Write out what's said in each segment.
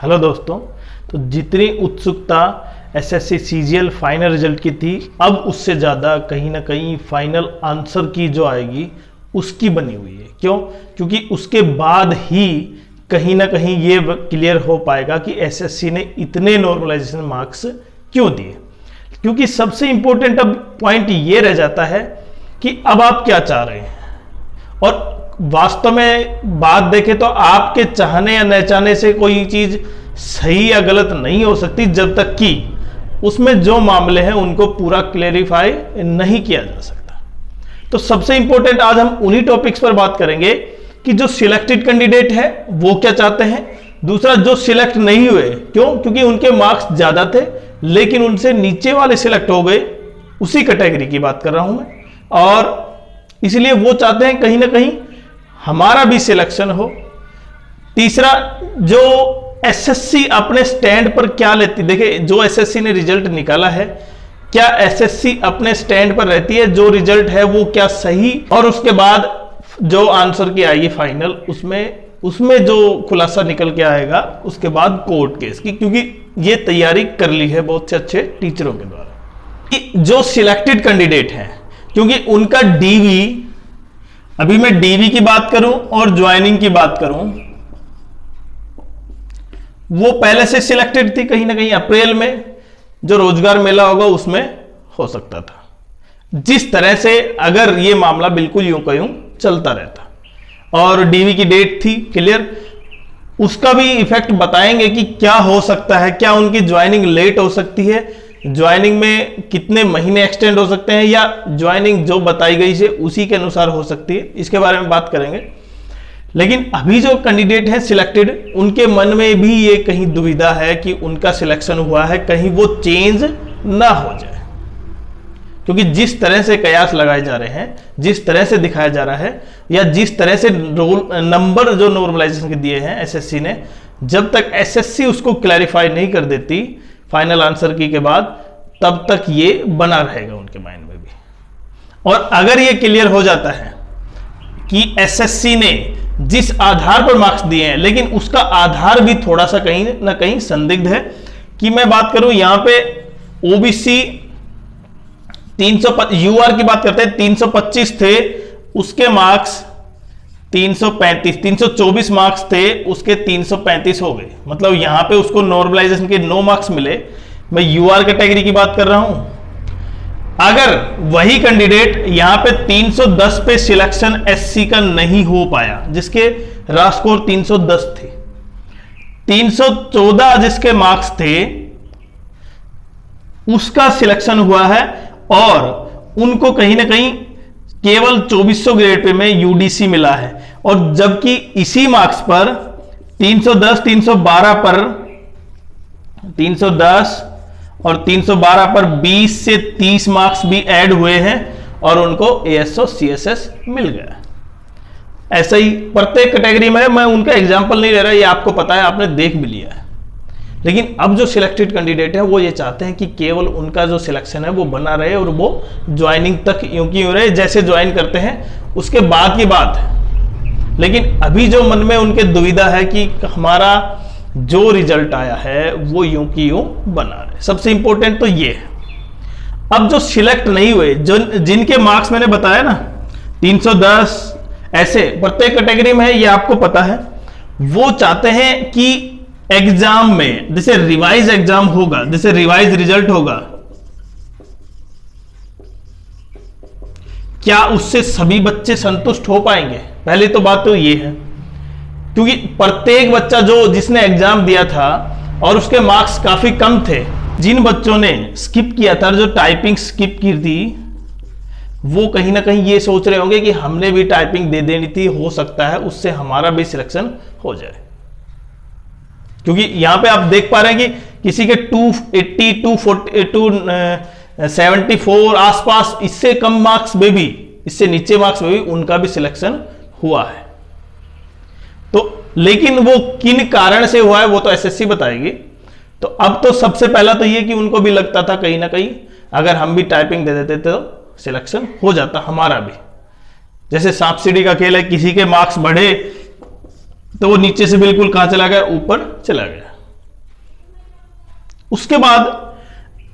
Hello दोस्तों, तो जितनी उत्सुकता एसएससी सीजीएल फाइनल रिजल्ट की थी, अब उससे ज़्यादा कहीं ना कहीं फाइनल आंसर की जो आएगी उसकी बनी हुई है। क्यों? क्योंकि उसके बाद ही कहीं ना कहीं ये क्लियर हो पाएगा कि एसएससी ने इतने नॉर्मलाइजेशन मार्क्स क्यों दिए। क्योंकि सबसे इंपॉर्टेंट अब पॉइंट ये रह जाता है कि अब आप क्या चाह रहे हैं, और वास्तव में बात देखें तो आपके चाहने या न चाहने से कोई चीज सही या गलत नहीं हो सकती जब तक कि उसमें जो मामले हैं उनको पूरा क्लेरिफाई नहीं किया जा सकता। तो सबसे इंपॉर्टेंट आज हम उन्हीं टॉपिक्स पर बात करेंगे कि जो सिलेक्टेड कैंडिडेट है वो क्या चाहते हैं, दूसरा जो सिलेक्ट नहीं हुए क्यों, क्योंकि उनके मार्क्स ज्यादा थे लेकिन उनसे नीचे वाले सिलेक्ट हो गए, उसी कैटेगरी की बात कर रहा हूं मैं, और इसलिए वो चाहते हैं कहीं ना कहीं हमारा भी सिलेक्शन हो। तीसरा, जो एसएससी अपने स्टैंड पर क्या लेती, देखिए जो एसएससी ने रिजल्ट निकाला है, क्या एसएससी अपने स्टैंड पर रहती है, जो रिजल्ट है वो क्या सही, और उसके बाद जो आंसर की आएगी फाइनल उसमें जो खुलासा निकल के आएगा उसके बाद कोर्ट केस की, क्योंकि ये तैयारी कर ली है बहुत से अच्छे टीचरों के द्वारा कि जो सिलेक्टेड कैंडिडेट हैं, क्योंकि उनका डीवी, अभी मैं डीवी की बात करूं और ज्वाइनिंग की बात करूं, वो पहले से सिलेक्टेड थी, कहीं ना कहीं अप्रैल में जो रोजगार मेला होगा उसमें हो सकता था, जिस तरह से अगर ये मामला बिल्कुल यूं का यूं चलता रहता, और डीवी की डेट थी क्लियर, उसका भी इफेक्ट बताएंगे कि क्या हो सकता है, क्या उनकी ज्वाइनिंग लेट हो सकती है, ज्वाइनिंग में कितने महीने एक्सटेंड हो सकते हैं, या ज्वाइनिंग जो बताई गई है उसी के अनुसार हो सकती है, इसके बारे में बात करेंगे। लेकिन अभी जो कैंडिडेट हैं सिलेक्टेड, उनके मन में भी ये कहीं दुविधा है कि उनका सिलेक्शन हुआ है, कहीं वो चेंज ना हो जाए, क्योंकि जिस तरह से कयास लगाए जा रहे हैं, जिस तरह से दिखाया जा रहा है, या जिस तरह से रोल नंबर जो नॉर्मलाइजेशन के दिए हैं एसएससी ने, जब तक एसएससी उसको क्लैरिफाई नहीं कर देती फाइनल आंसर की के बाद, तब तक ये बना रहेगा उनके माइंड में भी। और अगर ये क्लियर हो जाता है कि एसएससी ने जिस आधार पर मार्क्स दिए हैं, लेकिन उसका आधार भी थोड़ा सा कहीं ना कहीं संदिग्ध है, कि मैं बात करूं यहां पे ओबीसी 300 यूआर की बात करते हैं, 325 थे, उसके मार्क्स 335, 324 मार्क्स थे, उसके 335 हो गए, मतलब यहां पे उसको नॉर्मलाइजेशन के 9 मार्क्स मिले। मैं यूआर कैटेगरी की बात कर रहा हूं। अगर वही कैंडिडेट यहां पे 310 पे सिलेक्शन एससी का नहीं हो पाया, जिसके रा स्कोर 310 थे, 314 जिसके मार्क्स थे उसका सिलेक्शन हुआ है, और उनको कहीं ना कहीं केवल 2400 ग्रेड पे में यूडीसी मिला है, और जबकि इसी मार्क्स पर 310, 312 पर 310 और 312 पर 20 से 30 मार्क्स भी ऐड हुए हैं, और उनको एएसओ सीएसएस मिल गया। ऐसा ही प्रत्येक कैटेगरी में, मैं उनका एग्जांपल नहीं ले रहा, ये आपको पता है, आपने देख भी लिया है। लेकिन अब जो सिलेक्टेड कैंडिडेट है वो ये चाहते हैं कि केवल उनका जो सिलेक्शन है वो बना रहे, और वो ज्वाइनिंग तक यूं की यूं रहे, जैसे ज्वाइन करते हैं उसके बाद की बात है। लेकिन अभी जो मन में उनके दुविधा है कि हमारा जो रिजल्ट आया है वो यूं की यूं बना रहे, सबसे इंपॉर्टेंट तो ये है। अब जो सिलेक्ट नहीं हुए, जो जिनके मार्क्स मैंने बताया ना 310, ऐसे प्रत्येक कैटेगरी में है, ये आपको पता है, वो चाहते हैं कि एग्जाम में जैसे रिवाइज एग्जाम होगा, जैसे रिवाइज रिजल्ट होगा, क्या उससे सभी बच्चे संतुष्ट हो पाएंगे? पहली तो बात तो ये है, क्योंकि प्रत्येक बच्चा जिसने एग्जाम दिया था और उसके मार्क्स काफी कम थे, जिन बच्चों ने स्किप किया था, जो टाइपिंग स्किप की थी, वो कहीं ना कहीं ये सोच रहे होंगे कि हमने भी टाइपिंग दे देनी थी, हो सकता है उससे हमारा भी सिलेक्शन हो जाए। क्योंकि यहां पे आप देख पा रहे हैं कि किसी के 280, 274 आसपास, इससे कम मार्क्स में भी, इससे नीचे मार्क्स में भी उनका भी सिलेक्शन हुआ है। तो लेकिन वो किन कारण से हुआ है वो तो एसएससी बताएगी। तो अब तो सबसे पहला तो ये कि उनको भी लगता था कहीं ना कहीं अगर हम भी टाइपिंग दे देते तो सिलेक्शन हो जाता हमारा भी। जैसे सांप सीढ़ी का खेल है, किसी के मार्क्स बढ़े तो वो नीचे से बिल्कुल कहां चला गया, ऊपर चला गया। उसके बाद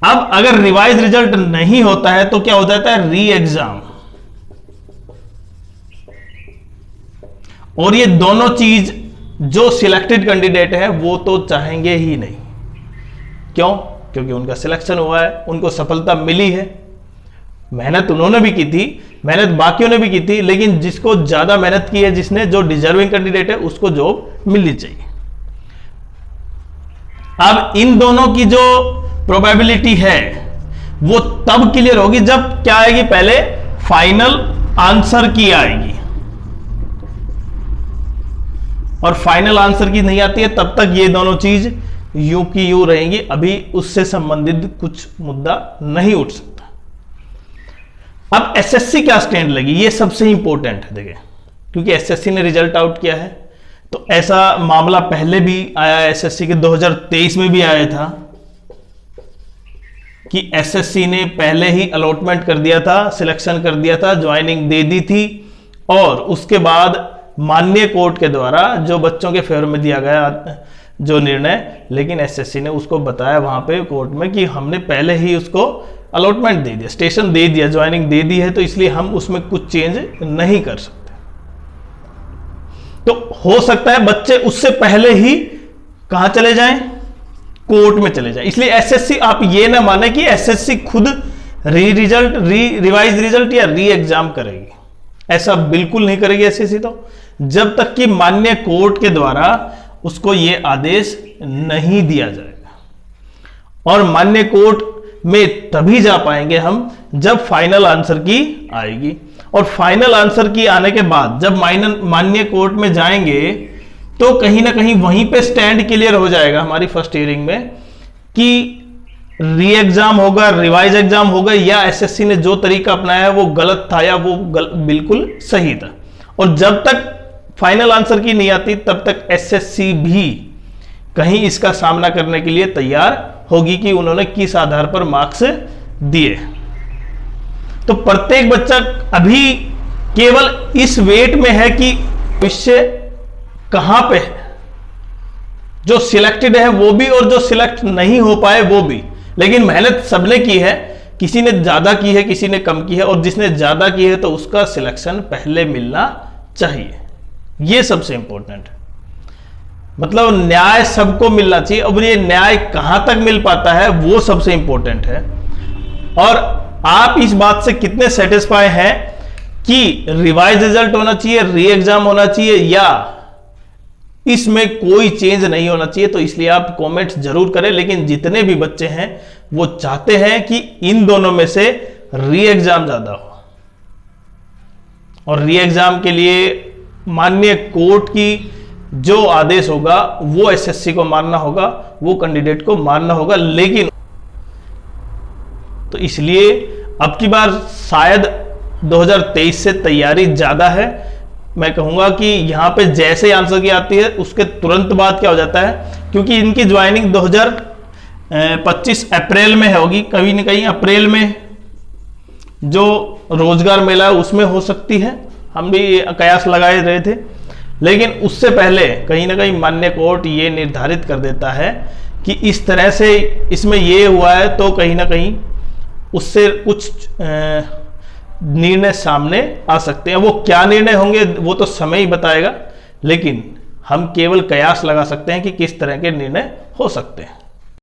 अब अगर रिवाइज रिजल्ट नहीं होता है तो क्या हो जाता है, री एग्जाम। और ये दोनों चीज जो सिलेक्टेड कैंडिडेट है वो तो चाहेंगे ही नहीं। क्यों? क्योंकि उनका सिलेक्शन हुआ है, उनको सफलता मिली है, मेहनत उन्होंने भी की थी, मेहनत बाकियों ने भी की थी, लेकिन जिसको ज्यादा मेहनत की है, जिसने, जो डिजर्विंग कैंडिडेट है, उसको जॉब मिलनी चाहिए। अब इन दोनों की जो प्रोबेबिलिटी है वो तब क्लियर होगी जब क्या आएगी, पहले फाइनल आंसर की आएगी, और फाइनल आंसर की नहीं आती है तब तक ये दोनों चीज यूं की यूं रहेंगी, अभी उससे संबंधित कुछ मुद्दा नहीं उठ सकता। अब एसएससी क्या स्टैंड लगी, ये सबसे इंपॉर्टेंट है, देखिए, क्योंकि एसएससी ने रिजल्ट आउट किया है, तो ऐसा मामला पहले भी आया, एसएससी के 2023 में भी आया था कि एसएससी ने पहले ही अलॉटमेंट कर दिया था, सिलेक्शन कर दिया था, ज्वाइनिंग दे दी थी, और उसके बाद माननीय कोर्ट के द्वारा जो बच्चों के फेवर में दिया गया जो निर्णय, लेकिन एसएससी ने उसको बताया वहां पे कोर्ट में कि हमने पहले ही उसको अलॉटमेंट दे दिया, स्टेशन दे दिया, ज्वाइनिंग दे दी है, तो इसलिए हम उसमें कुछ चेंज नहीं कर सकते। तो हो सकता है बच्चे उससे पहले ही कहां चले जाएं, कोर्ट में चले जाएं। इसलिए एसएससी, आप ये ना माने कि एसएससी खुद रिवाइज रिजल्ट या री एग्जाम करेगी, ऐसा बिल्कुल नहीं करेगी एसएससी, तो जब तक कि माननीय कोर्ट के द्वारा उसको यह आदेश नहीं दिया जाएगा। और माननीय कोर्ट में तभी जा पाएंगे हम जब फाइनल आंसर की आएगी, और फाइनल आंसर की आने के बाद जब माननीय कोर्ट में जाएंगे तो कहीं ना कहीं वहीं पे स्टैंड क्लियर हो जाएगा हमारी फर्स्ट हियरिंग में कि री एग्जाम होगा, रिवाइज एग्जाम होगा, या एसएससी ने जो तरीका अपनाया है वो गलत था या वो बिल्कुल सही था। और जब तक फाइनल आंसर की नहीं आती तब तक एसएससी भी कहीं इसका सामना करने के लिए तैयार होगी कि उन्होंने किस आधार पर मार्क्स दिए। तो प्रत्येक बच्चा अभी केवल इस वेट में है कि भविष्य कहां पे है, जो सिलेक्टेड है वो भी और जो सिलेक्ट नहीं हो पाए वो भी, लेकिन मेहनत सबने की है, किसी ने ज्यादा की है, किसी ने कम की है, और जिसने ज्यादा की है तो उसका सिलेक्शन पहले मिलना चाहिए। ये सबसे इंपॉर्टेंट है, मतलब न्याय सबको मिलना चाहिए। अब ये न्याय कहां तक मिल पाता है वो सबसे इंपॉर्टेंट है, और आप इस बात से कितने सेटिस्फाई हैं कि रिवाइज रिजल्ट होना चाहिए, री एग्जाम होना चाहिए, या इसमें कोई चेंज नहीं होना चाहिए। तो इसलिए आप कमेंट जरूर करें। लेकिन जितने भी बच्चे हैं वो चाहते हैं कि इन दोनों में से री एग्जाम ज्यादा हो, और री एग्जाम के लिए माननीय कोर्ट की जो आदेश होगा वो एसएससी को मानना होगा, वो कैंडिडेट को मानना होगा। लेकिन तो इसलिए अब की बार शायद 2023 से तैयारी ज्यादा है। मैं कहूंगा कि यहां पे जैसे आंसर की आती है उसके तुरंत बाद क्या हो जाता है, क्योंकि इनकी ज्वाइनिंग 2025 अप्रैल में होगी, कहीं ना कहीं अप्रैल में जो रोजगार मेला है उसमें हो सकती है, हम भी कयास लगाए रहे थे। लेकिन उससे पहले कहीं ना कहीं माननीय कोर्ट ये निर्धारित कर देता है कि इस तरह से इसमें ये हुआ है, तो कहीं ना कहीं उससे कुछ निर्णय सामने आ सकते हैं। वो क्या निर्णय होंगे वो तो समय ही बताएगा, लेकिन हम केवल कयास लगा सकते हैं कि किस तरह के निर्णय हो सकते हैं।